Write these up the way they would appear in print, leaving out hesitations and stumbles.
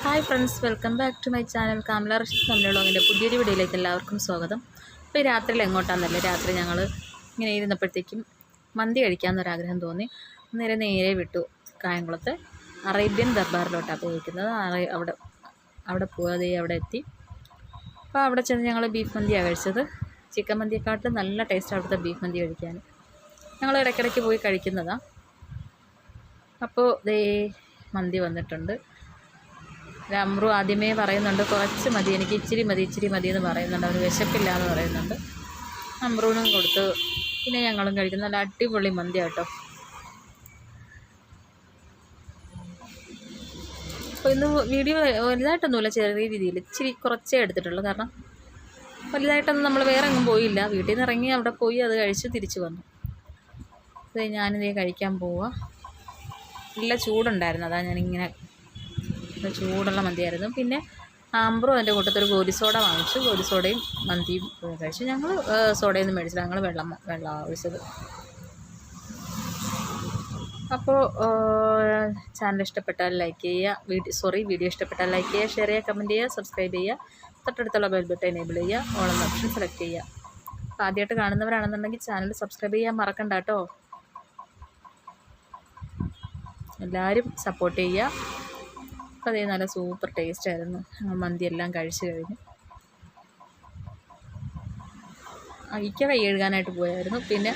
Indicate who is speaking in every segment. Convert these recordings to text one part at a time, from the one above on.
Speaker 1: Hi friends, welcome back to my channel Kamala Rasheed family വ്ളോഗിൻ്റെ പുതിയൊരു വീഡിയോയിലേക്ക് എല്ലാവർക്കും സ്വാഗതം. ഇപ്പോൾ ഈ രാത്രിയിൽ എങ്ങോട്ടാണെന്നല്ലേ, രാത്രി ഞങ്ങൾ ഇങ്ങനെ ഇരുന്നപ്പോഴത്തേക്കും മന്തി കഴിക്കാമെന്നൊരാഗ്രഹം തോന്നി. നേരെ വിട്ടു കായംകുളത്തെ അറേബ്യൻ ദർബാറിലോട്ടാണ് പോയിരിക്കുന്നത്. അവിടെ പോകാതെ അവിടെ എത്തി. അപ്പോൾ അവിടെ ചെന്ന് ഞങ്ങൾ ബീഫ് മന്തിയാണ് കഴിച്ചത്. ചിക്കൻ മന്തിയെക്കാട്ടും നല്ല ടേസ്റ്റ് അവിടുത്തെ ബീഫ് മന്തി കഴിക്കാൻ. ഞങ്ങൾ ഇടയ്ക്കിടയ്ക്ക് പോയി കഴിക്കുന്നതാണ്. അപ്പോൾ മന്തി വന്നിട്ടുണ്ട്. അമ്രു ആദ്യമേ പറയുന്നുണ്ട് കുറച്ച് മതി, എനിക്ക് ഇച്ചിരി മതി എന്ന് പറയുന്നുണ്ട്. അവന് വിശപ്പില്ല എന്ന് പറയുന്നുണ്ട്. അമ്രുവിനും കൊടുത്ത് പിന്നെ ഞങ്ങളും കഴിക്കുന്ന നല്ല അടിപൊളി മന്തി കേട്ടോ. അപ്പോൾ ഇന്ന് വീഡിയോ വലുതായിട്ടൊന്നുമില്ല, ചെറിയ രീതിയിൽ ഇച്ചിരി കുറച്ചേ എടുത്തിട്ടുള്ളൂ. കാരണം വലുതായിട്ടൊന്നും നമ്മൾ വേറെ എങ്ങും പോയില്ല. വീട്ടിൽ നിന്ന് ഇറങ്ങി അവിടെ പോയി അത് കഴിച്ച് തിരിച്ചു വന്നു. ഞാനിതേ കഴിക്കാൻ പോവാം. നല്ല ചൂടുണ്ടായിരുന്നു, അതാണ് ഞാനിങ്ങനെ ചൂടുള്ള മന്തിയായിരുന്നു. പിന്നെ അമ്പ്രു അതിൻ്റെ കൂട്ടത്തൊരു ഗോലി സോഡ വാങ്ങിച്ചു. ഗോലി സോഡയും മന്തിയും കഴിച്ചു. ഞങ്ങൾ സോഡയൊന്നും മേടിച്ചില്ല, ഞങ്ങൾ വെള്ളം ഒഴിച്ചത്. അപ്പോൾ ചാനൽ ഇഷ്ടപ്പെട്ടാൽ ലൈക്ക് ചെയ്യുക, വീഡിയോ ഇഷ്ടപ്പെട്ടാൽ ലൈക്ക് ചെയ്യുക, ഷെയർ ചെയ്യുക, കമൻറ്റ് ചെയ്യുക, സബ്സ്ക്രൈബ് ചെയ്യുക, തൊട്ടടുത്തുള്ള ബെൽ ബട്ടൺ എനേബിൾ ചെയ്യുക, ഓൾ എന്ന ഓപ്ഷൻ സെലക്ട് ചെയ്യുക. അപ്പോൾ ആദ്യമായിട്ട് കാണുന്നവരാണെന്നുണ്ടെങ്കിൽ ചാനൽ സബ്സ്ക്രൈബ് ചെയ്യാൻ മറക്കണ്ട കേട്ടോ. എല്ലാവരും സപ്പോർട്ട് ചെയ്യുക. അപ്പോൾ നല്ല സൂപ്പർ ടേസ്റ്റ് ആയിരുന്നു. മന്തി എല്ലാം കഴിച്ച് കഴിഞ്ഞു. ഇക്ക കൈ കഴുകാനായിട്ട് പോയായിരുന്നു. പിന്നെ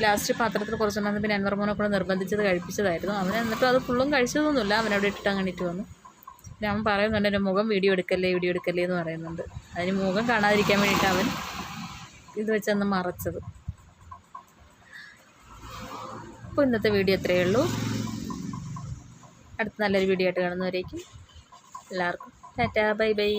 Speaker 1: ലാസ്റ്റ് പാത്രത്തിൽ കുറച്ചുണ്ടായിരുന്നു. പിന്നെ അൻവർമോനെ കൂടെ നിർബന്ധിച്ചത് കഴിപ്പിച്ചതായിരുന്നു. അവൻ എന്നിട്ടും അത് ഫുള്ളും കഴിച്ചതൊന്നുമില്ല. അവനവിടെ ഇട്ടിട്ട് അങ്ങനെ ഇട്ട് വന്നു. പിന്നെ അവൻ പറയുന്നുണ്ട് എൻ്റെ മുഖം വീഡിയോ എടുക്കല്ലേ എന്ന് പറയുന്നുണ്ട്. അതിന് മുഖം കാണാതിരിക്കാൻ വേണ്ടിയിട്ട് അവൻ ഇത് വെച്ചൊന്ന് മറച്ചത്. അപ്പോൾ ഇന്നത്തെ വീഡിയോ ഇത്രയേ ഉള്ളൂ. അടുത്ത നല്ലൊരു വീഡിയോ ആയിട്ട് കാണുന്നവരേക്കും എല്ലാവർക്കും ടാറ്റാ, ബൈ ബൈ.